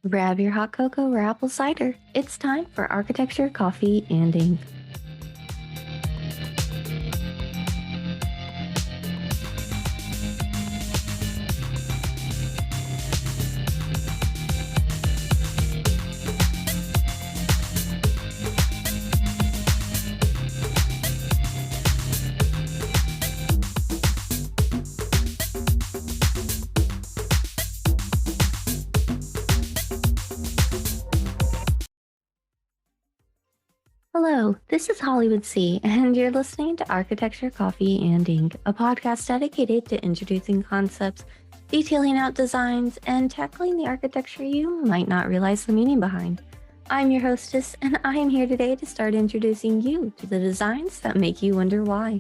Grab your hot cocoa or apple cider. It's time for architecture, coffee, and ink. Hello, this is Hollywood C, and you're listening to Architecture, Coffee, and Ink, a podcast dedicated to introducing concepts, detailing out designs, and tackling the architecture you might not realize the meaning behind. I'm your hostess, and I am here today to start introducing you to the designs that make you wonder why.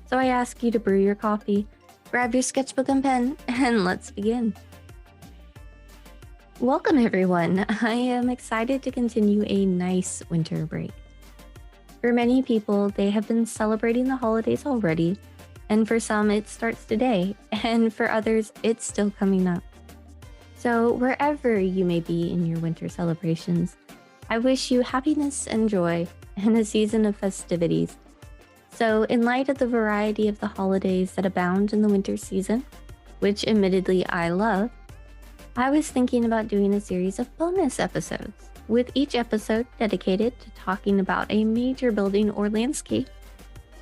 So I ask you to brew your coffee, grab your sketchbook and pen, and let's begin. Welcome, everyone. I am excited to continue a nice winter break. For many people, they have been celebrating the holidays already, and for some, it starts today, and for others, it's still coming up. So, wherever you may be in your winter celebrations, I wish you happiness and joy and a season of festivities. So, in light of the variety of the holidays that abound in the winter season, which admittedly I love, I was thinking about doing a series of bonus episodes, with each episode dedicated to talking about a major building or landscape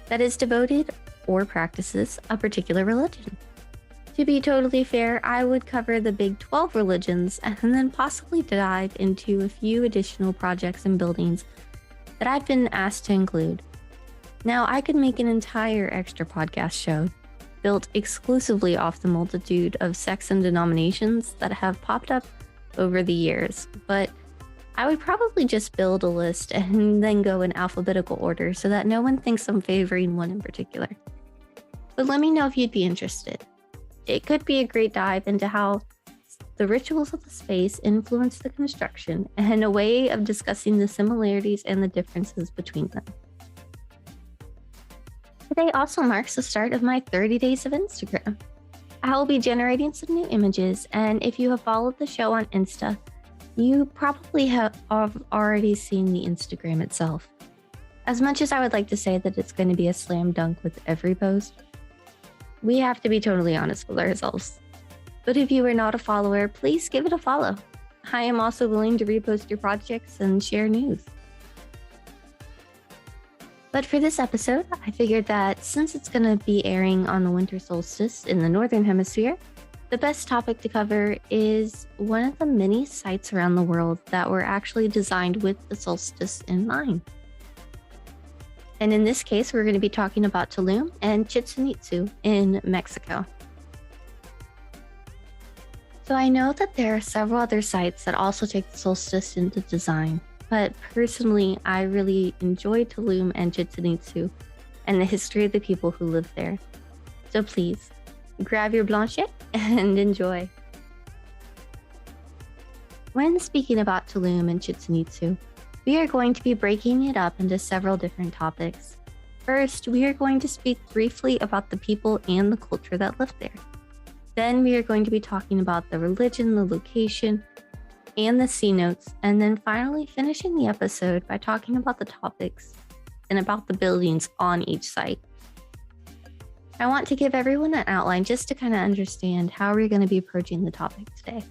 that is devoted or practices a particular religion. To be totally fair, I would cover the big 12 religions and then possibly dive into a few additional projects and buildings that I've been asked to include. Now, I could make an entire extra podcast show built exclusively off the multitude of sects and denominations that have popped up over the years, but I would probably just build a list and then go in alphabetical order so that no one thinks I'm favoring one in particular. But let me know if you'd be interested. It could be a great dive into how the rituals of the space influence the construction and a way of discussing the similarities and the differences between them. Today also marks the start of my 30 days of Instagram. I will be generating some new images, and if you have followed the show on Insta, you probably have already seen the Instagram itself. As much as I would like to say that it's going to be a slam dunk with every post, we have to be totally honest with ourselves. But if you are not a follower, please give it a follow. I am also willing to repost your projects and share news. But for this episode, I figured that since it's going to be airing on the winter solstice in the Northern Hemisphere, the best topic to cover is one of the many sites around the world that were actually designed with the solstice in mind. And in this case, we're going to be talking about Tulum and Chichén Itzá in Mexico. So I know that there are several other sites that also take the solstice into design, but personally, I really enjoy Tulum and Chichén Itzá and the history of the people who live there. So please, grab your blanchet and enjoy. When speaking about Tulum and Chichén Itzá, we are going to be breaking it up into several different topics. First, we are going to speak briefly about the people and the culture that live there. Then we are going to be talking about the religion, the location, and the cenotes, and then finally finishing the episode by talking about the topics and about the buildings on each site. I want to give everyone an outline just to kind of understand how we're going to be approaching the topic today.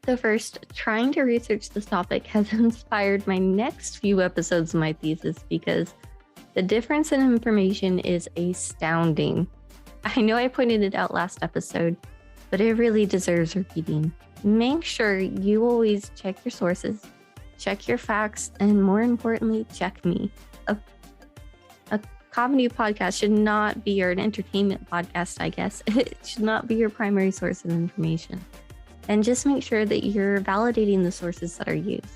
So first, trying to research this topic has inspired my next few episodes of my thesis because the difference in information is astounding. I know I pointed it out last episode, but it really deserves repeating. Make sure you always check your sources, check your facts, and more importantly, check me. A comedy podcast should not be, or an entertainment podcast, I guess. It should not be your primary source of information. And just make sure that you're validating the sources that are used.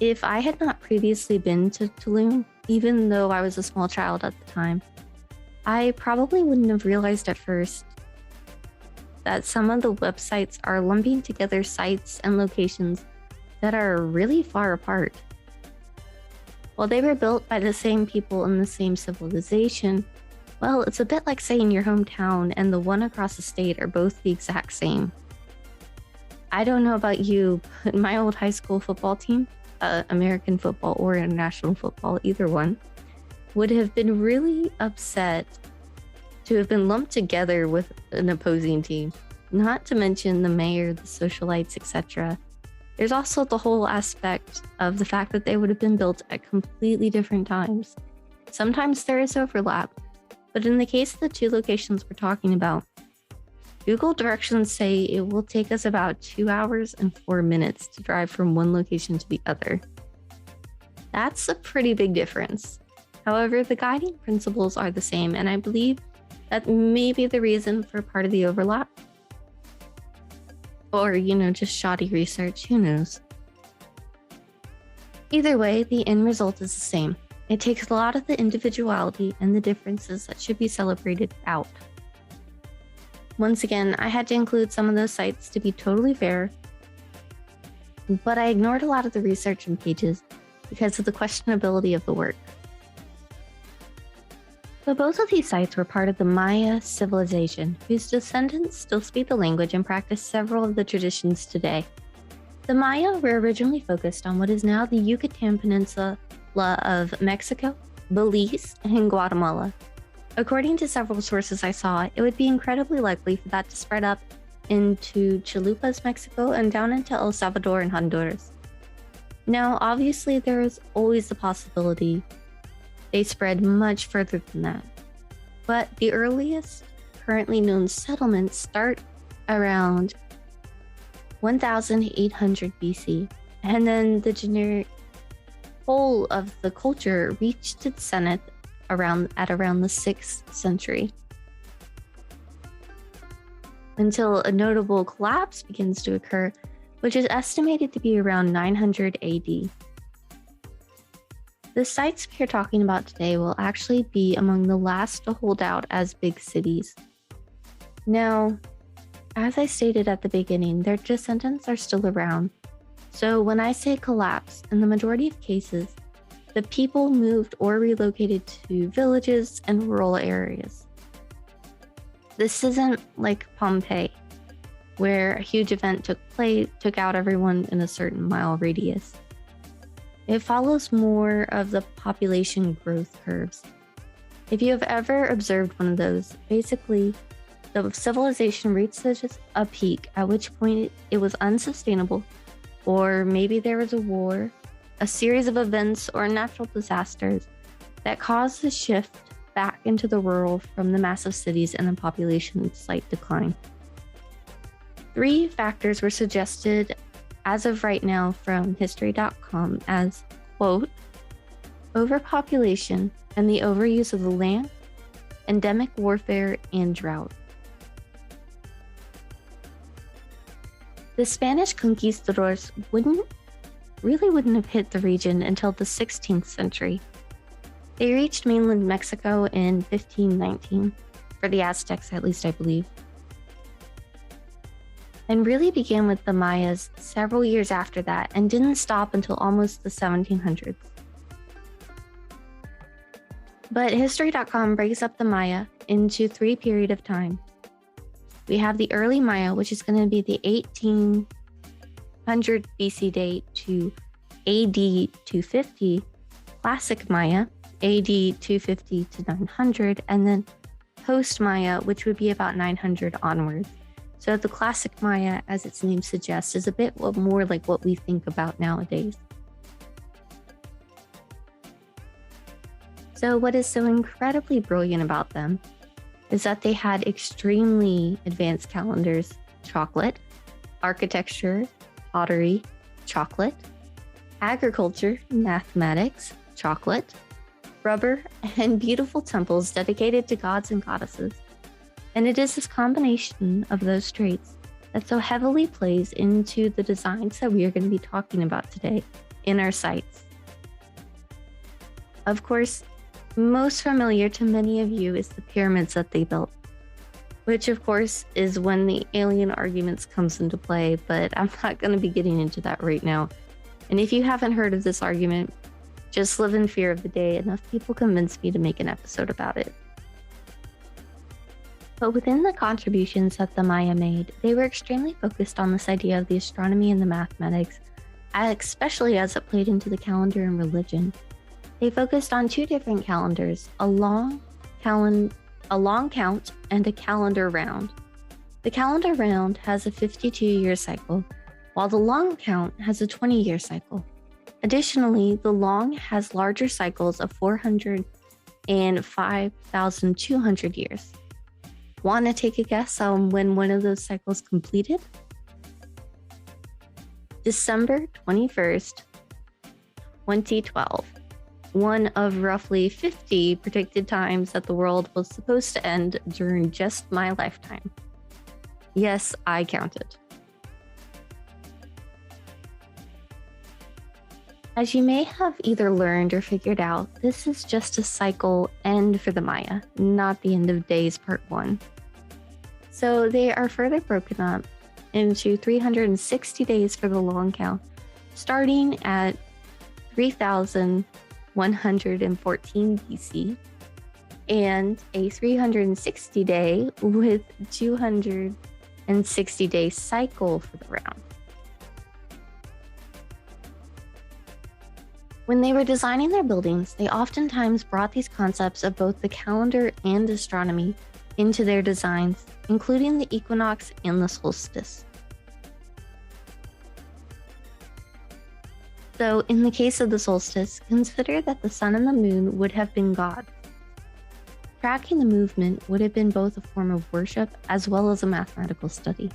If I had not previously been to Tulum, even though I was a small child at the time, I probably wouldn't have realized at first that some of the websites are lumping together sites and locations that are really far apart. While they were built by the same people in the same civilization, Well, it's a bit like saying your hometown and the one across the state are both the exact same. I don't know about you, but my old high school football team, American football or international football, either one, would have been really upset to have been lumped together with an opposing team. Not to mention the mayor, the socialites, etc. There's also the whole aspect of the fact that they would have been built at completely different times. Sometimes there is overlap, but in the case of the two locations we're talking about, Google directions say it will take us about 2 hours and 4 minutes to drive from one location to the other. That's a pretty big difference. However, the guiding principles are the same, and I believe that may be the reason for part of the overlap. Or, just shoddy research, who knows? Either way, the end result is the same. It takes a lot of the individuality and the differences that should be celebrated out. Once again, I had to include some of those sites to be totally fair, but I ignored a lot of the research and pages because of the questionability of the work. So both of these sites were part of the Maya civilization, whose descendants still speak the language and practice several of the traditions today. The Maya were originally focused on what is now the Yucatan Peninsula of Mexico, Belize, and Guatemala. According to several sources I saw, it would be incredibly likely for that to spread up into Chiapas, Mexico, and down into El Salvador and Honduras. Now, obviously, there is always the possibility they spread much further than that. But the earliest currently known settlements start around 1800 BC, and then the generic whole of the culture reached its zenith around the 6th century, until a notable collapse begins to occur, which is estimated to be around 900 AD. The sites we are talking about today will actually be among the last to hold out as big cities. Now, as I stated at the beginning, their descendants are still around. So when I say collapse, in the majority of cases, the people moved or relocated to villages and rural areas. This isn't like Pompeii, where a huge event took out everyone in a certain mile radius. It follows more of the population growth curves. If you have ever observed one of those, basically, the civilization reaches a peak, at which point it was unsustainable, or maybe there was a war, a series of events, or natural disasters that caused a shift back into the rural from the massive cities and the population's slight decline. 3 factors were suggested as of right now from history.com as, quote, overpopulation and the overuse of the land, endemic warfare, and drought. The Spanish conquistadors wouldn't have hit the region until the 16th century. They reached mainland Mexico in 1519, for the Aztecs at least I believe, and really began with the Mayas several years after that and didn't stop until almost the 1700s. But History.com breaks up the Maya into 3 periods of time. We have the early Maya, which is going to be the 1800 BC date to AD 250, Classic Maya, AD 250 to 900, and then Post Maya, which would be about 900 onwards. So the Classic Maya, as its name suggests, is a bit more like what we think about nowadays. So what is so incredibly brilliant about them is that they had extremely advanced calendars, chocolate, architecture, pottery, chocolate, agriculture, mathematics, chocolate, rubber, and beautiful temples dedicated to gods and goddesses. And it is this combination of those traits that so heavily plays into the designs that we are going to be talking about today in our sites. Of course, most familiar to many of you is the pyramids that they built, which of course is when the alien arguments comes into play, but I'm not going to be getting into that right now. And if you haven't heard of this argument, just live in fear of the day enough people convince me to make an episode about it. But within the contributions that the Maya made, they were extremely focused on this idea of the astronomy and the mathematics, especially as it played into the calendar and religion. They focused on two different calendars, a long count and a calendar round. The calendar round has a 52-year cycle, while the long count has a 20-year cycle. Additionally, the long has larger cycles of 400 and 5,200 years. Want to take a guess on when one of those cycles completed? December 21st, 2012. One of roughly 50 predicted times that the world was supposed to end during just my lifetime. Yes, I counted. As you may have either learned or figured out, this is just a cycle end for the Maya, not the end of days part 1. So they are further broken up into 360 days for the long count, starting at 3,114 BC, and a 360 day with 260 day cycle for the round. When they were designing their buildings, they oftentimes brought these concepts of both the calendar and astronomy into their designs, including the equinox and the solstice. So, in the case of the solstice, consider that the sun and the moon would have been gods. Tracking the movement would have been both a form of worship as well as a mathematical study.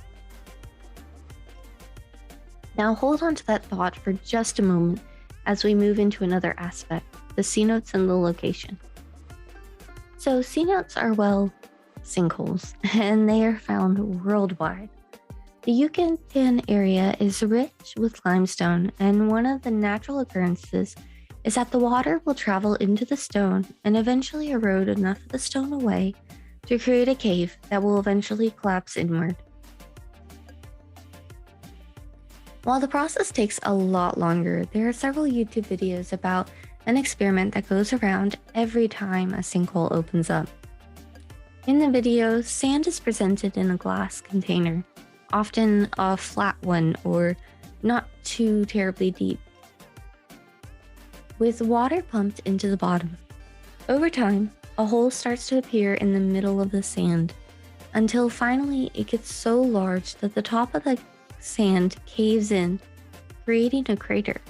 Now hold on to that thought for just a moment as we move into another aspect, the cenotes and the location. So cenotes are, well, sinkholes, and they are found worldwide. The Yucatan area is rich with limestone, and one of the natural occurrences is that the water will travel into the stone and eventually erode enough of the stone away to create a cave that will eventually collapse inward. While the process takes a lot longer, there are several YouTube videos about an experiment that goes around every time a sinkhole opens up. In the video, sand is presented in a glass container, often a flat one or not too terribly deep, with water pumped into the bottom. Over time, a hole starts to appear in the middle of the sand, until finally it gets so large that the top of the sand caves in, creating a crater.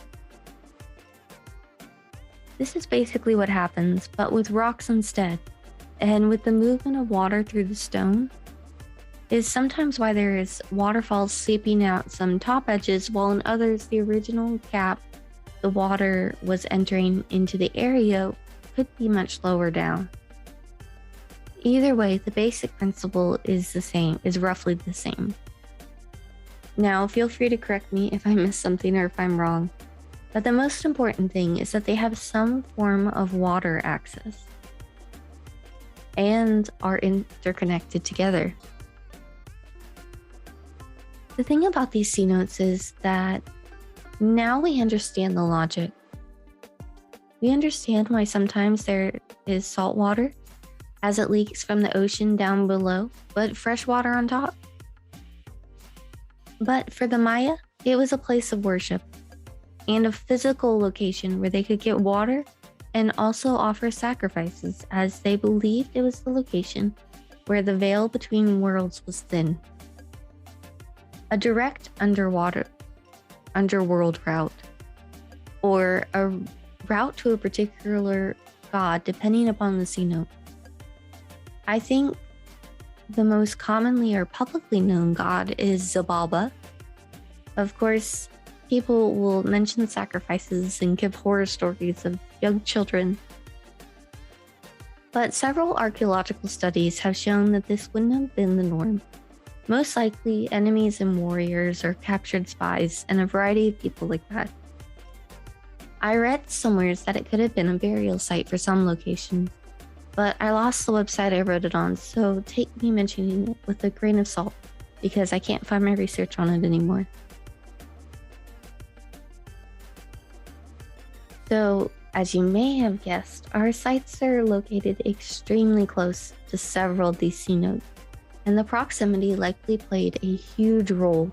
This is basically what happens, but with rocks instead, and with the movement of water through the stone, is sometimes why there is waterfalls seeping out some top edges, while in others the original gap the water was entering into the area could be much lower down. Either way, the basic principle is roughly the same. Now, feel free to correct me if I missed something or if I'm wrong, but the most important thing is that they have some form of water access and are interconnected together. The thing about these cenotes is that now we understand the logic. We understand why sometimes there is salt water as it leaks from the ocean down below, but fresh water on top. But for the Maya, it was a place of worship and a physical location where they could get water and also offer sacrifices, as they believed it was the location where the veil between worlds was thin. A direct underworld route, or a route to a particular god depending upon the cenote. I think the most commonly or publicly known god is Xibalba. Of course, people will mention sacrifices and give horror stories of young children. But several archaeological studies have shown that this wouldn't have been the norm. Most likely, enemies and warriors or captured spies and a variety of people like that. I read somewhere that it could have been a burial site for some locations, but I lost the website I wrote it on, so take me mentioning it with a grain of salt, because I can't find my research on it anymore. So, as you may have guessed, our sites are located extremely close to several of these cenotes, and the proximity likely played a huge role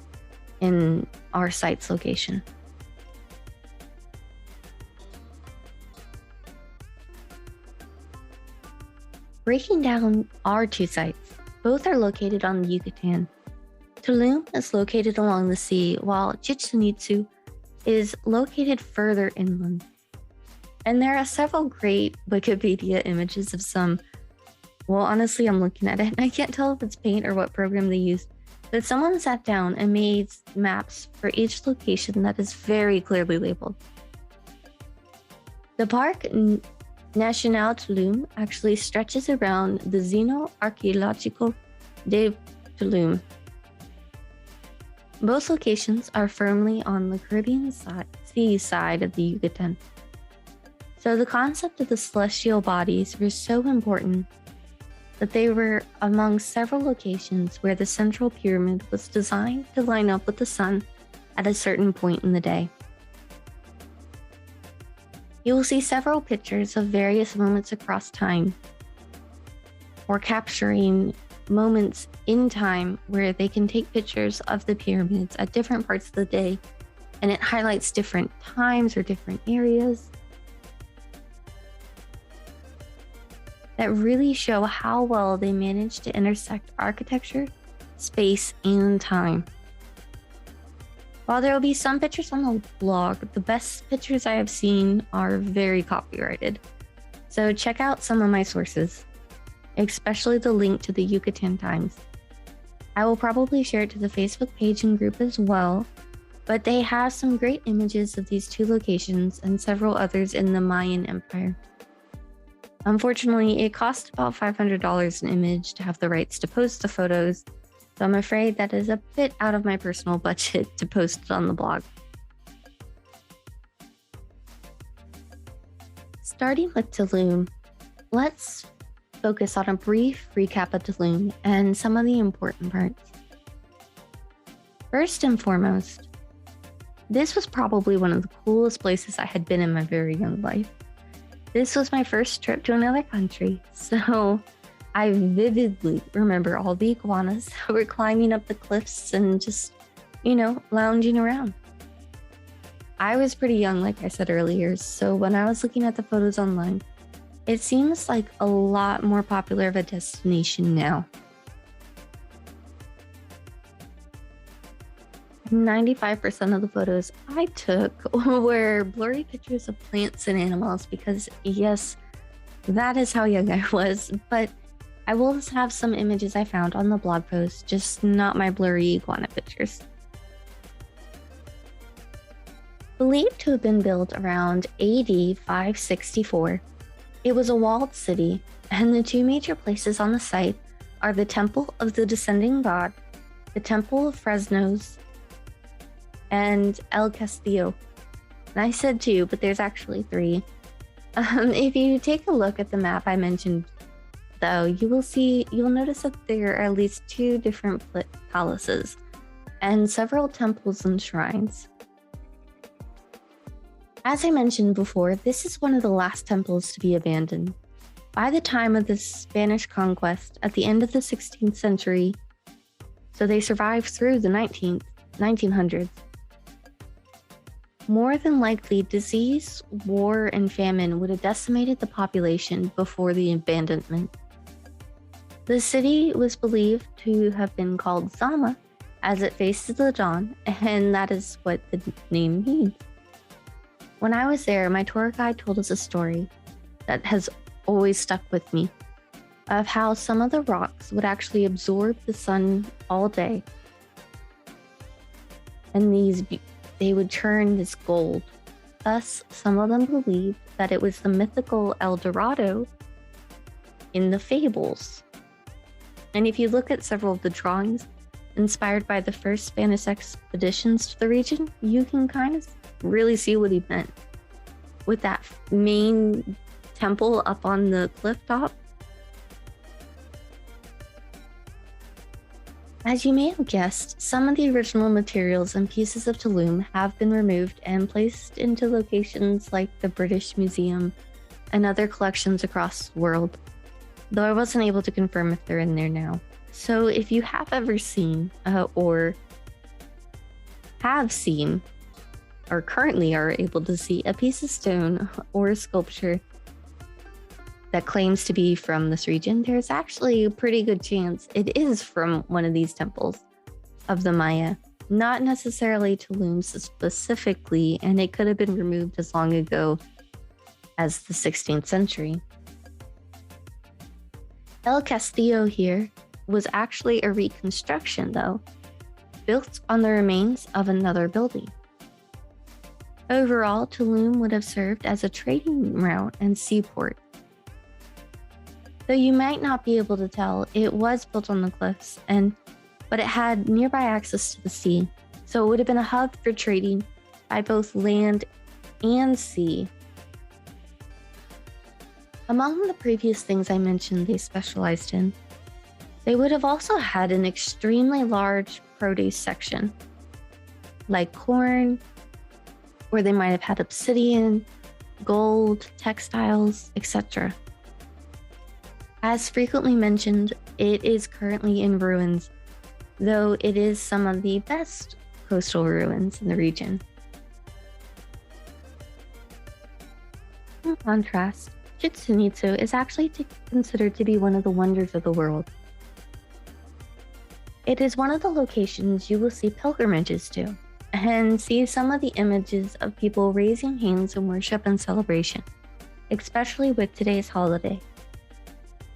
in our site's location. Breaking down our two sites, both are located on the Yucatan. Tulum is located along the sea, while Chichén Itzá is located further inland. And there are several great Wikipedia images of some. Well, honestly, I'm looking at it and I can't tell if it's paint or what program they used, but someone sat down and made maps for each location that is very clearly labeled. The Parc National Tulum actually stretches around the Zeno Archaeological de Tulum. Both locations are firmly on the Caribbean sea side of the Yucatan. So the concept of the celestial bodies was so important that they were among several locations where the central pyramid was designed to line up with the sun at a certain point in the day. You will see several pictures of various moments across time, or capturing moments in time where they can take pictures of the pyramids at different parts of the day, and it highlights different times or different areas that really show how well they managed to intersect architecture, space, and time. While there will be some pictures on the blog, the best pictures I have seen are very copyrighted. So check out some of my sources, especially the link to the Yucatan Times. I will probably share it to the Facebook page and group as well, but they have some great images of these two locations and several others in the Mayan Empire. Unfortunately, it cost about $500 an image to have the rights to post the photos, so I'm afraid that is a bit out of my personal budget to post it on the blog. Starting with Tulum, let's focus on a brief recap of Tulum and some of the important parts. First and foremost, this was probably one of the coolest places I had been in my very young life. This was my first trip to another country, so I vividly remember all the iguanas that were climbing up the cliffs and just, lounging around. I was pretty young, like I said earlier, so when I was looking at the photos online, it seems like a lot more popular of a destination now. 95% of the photos I took were blurry pictures of plants and animals because, yes, that is how young I was, but I will have some images I found on the blog post, just not my blurry iguana pictures. Believed to have been built around AD 564, it was a walled city, and the two major places on the site are the Temple of the Descending God, the Temple of Fresnos, and El Castillo. And I said two, but there's actually three. If you take a look at the map I mentioned, though, you'll notice that there are at least two different palaces and several temples and shrines. As I mentioned before, this is one of the last temples to be abandoned. By the time of the Spanish conquest at the end of the 16th century, so they survived through the 1900s. More than likely, disease, war, and famine would have decimated the population before the abandonment. The city was believed to have been called Zama, as it faces the dawn, and that is what the name means. When I was there, my tour guide told us a story that has always stuck with me, of how some of the rocks would actually absorb the sun all day, and they would turn this gold. Thus, some of them believed that it was the mythical El Dorado in the fables. And if you look at several of the drawings inspired by the first Spanish expeditions to the region, you can kind of really see what he meant. With that main temple up on the cliff top. As you may have guessed, some of the original materials and pieces of Tulum have been removed and placed into locations like the British Museum and other collections across the world. though I wasn't able to confirm if they're in there now. So if you have ever seen or have seen or currently are able to see a piece of stone or a sculpture that claims to be from this region, there's actually a pretty good chance it is from one of these temples of the Maya. Not necessarily Tulum specifically, and it could have been removed as long ago as the 16th century. El Castillo here was actually a reconstruction, though, built on the remains of another building. Overall, Tulum would have served as a trading route and seaport. Though you might not be able to tell, it was built on the cliffs, but it had nearby access to the sea, so it would have been a hub for trading by both land and sea. Among the previous things I mentioned they specialized in, they would have also had an extremely large produce section, like corn, or they might have had obsidian, gold, textiles, etc. As frequently mentioned, it is currently in ruins, though it is some of the best coastal ruins in the region. In contrast, Chichén Itzá is actually considered to be one of the wonders of the world. It is one of the locations you will see pilgrimages to, and see some of the images of people raising hands in worship and celebration, especially with today's holiday.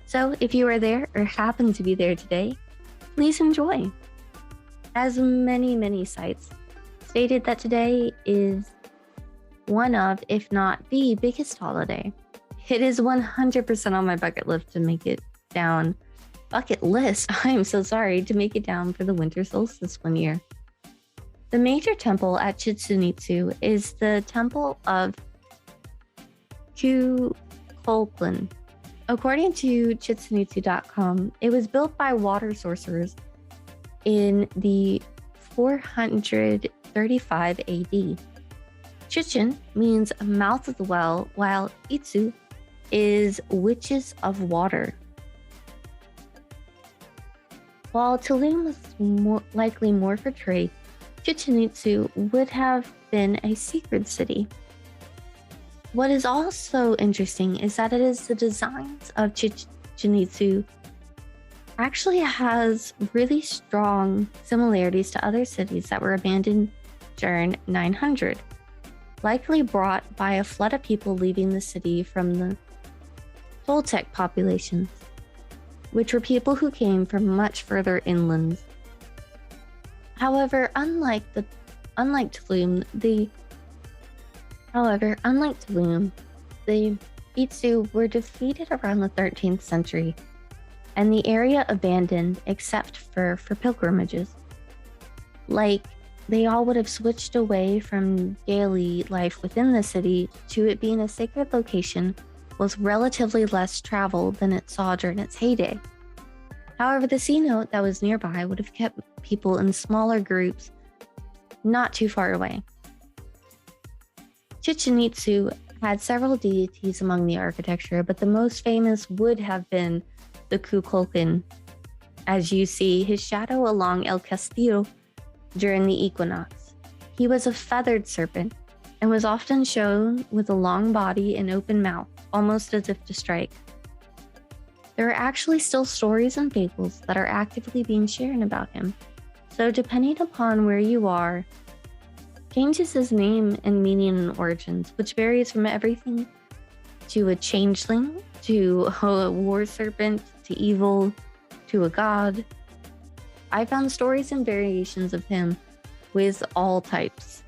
So if you are there or happen to be there today, please enjoy. As many sites stated that today is one of, if not the biggest holiday. It is 100% on my bucket list to make it down. I'm so sorry, to make it down for the winter solstice one year. The major temple at Chichén Itzá is the Temple of Kukulkan. According to chicheenitzá.com, it was built by water sorcerers in the 435 AD. Chichén means mouth of the well, while Itzá is witches of water. While Tulum was likely more for trade, Chichén Itzá would have been a secret city. What is also interesting is that it is the designs of Chichén Itzá actually has really strong similarities to other cities that were abandoned during 900, likely brought by a flood of people leaving the city from the Toltec populations, which were people who came from much further inland. However, unlike Tulum, the Itzá were defeated around the 13th century, and the area abandoned except for pilgrimages. Like, they all would have switched away from daily life within the city to it being a sacred location with relatively less travel than it saw during its heyday. However, the cenote that was nearby would have kept people in smaller groups not too far away. Chichén Itzá had several deities among the architecture, but the most famous would have been the Kukulkan, as you see his shadow along El Castillo during the equinox. He was a feathered serpent and was often shown with a long body and open mouth, almost as if to strike. There are actually still stories and fables that are actively being shared about him, so depending upon where you are, changes his name and meaning and origins, which varies from everything to a changeling, to a war serpent, to evil, to a god. I found stories and variations of him with all types.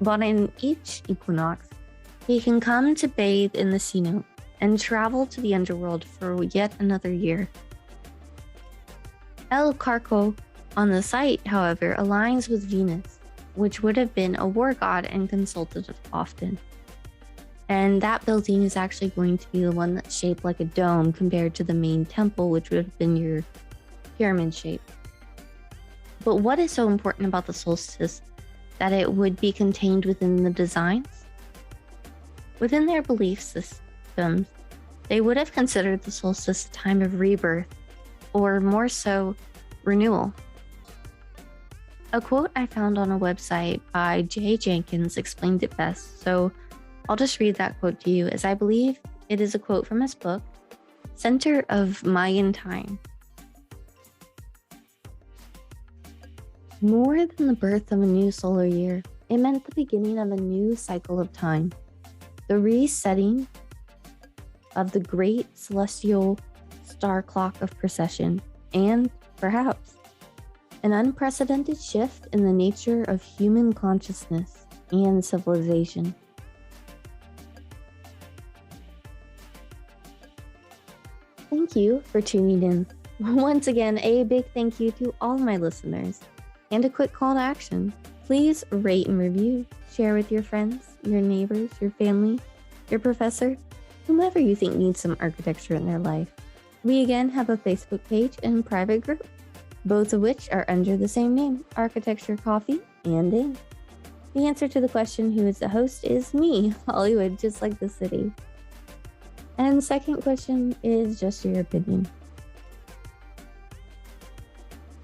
But in each equinox, he can come to bathe in the cenote and travel to the underworld for yet another year. El Carco on the site, however, aligns with Venus, which would have been a war god and consulted often. And that building is actually going to be the one that's shaped like a dome compared to the main temple, which would have been your pyramid shape. But what is so important about the solstice that it would be contained within the designs? Within their belief systems, they would have considered the solstice a time of rebirth, or more so, renewal. A quote I found on a website by Jay Jenkins explained it best, so I'll just read that quote to you, as I believe it is a quote from his book, Center of Mayan Time. More than the birth of a new solar year, it meant the beginning of a new cycle of time, the resetting of the great celestial star clock of precession, and, perhaps, an unprecedented shift in the nature of human consciousness and civilization. Thank you for tuning in. Once again, a big thank you to all my listeners. And a quick call to action. Please rate and review, share with your friends, your neighbors, your family, your professor, whomever you think needs some architecture in their life. We again have a Facebook page and private group, both of which are under the same name, Architecture Coffee and Ink. The answer to the question, who is the host, is me, Hollywood, just like the city. And the second question is just your opinion.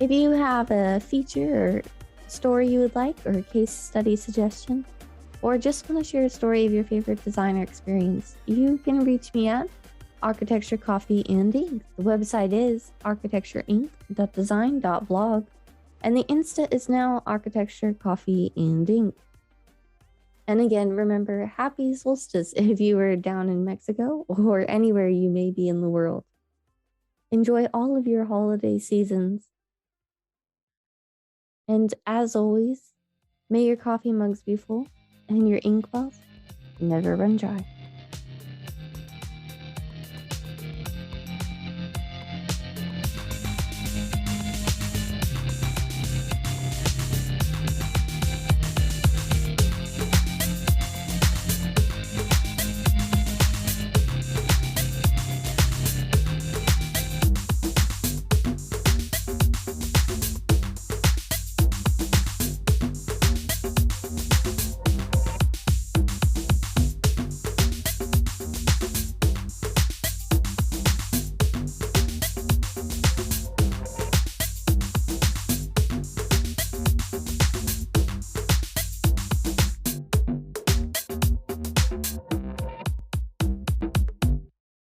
If you have a feature or story you would like, or a case study suggestion, or just want to share a story of your favorite designer experience, you can reach me at Architecture Coffee and Ink. The website is architectureinc.design.blog, and the Insta is now Architecture Coffee and Ink. And again, remember, happy solstice if you are down in Mexico or anywhere you may be in the world. Enjoy all of your holiday seasons. And as always, may your coffee mugs be full and your ink wells never run dry.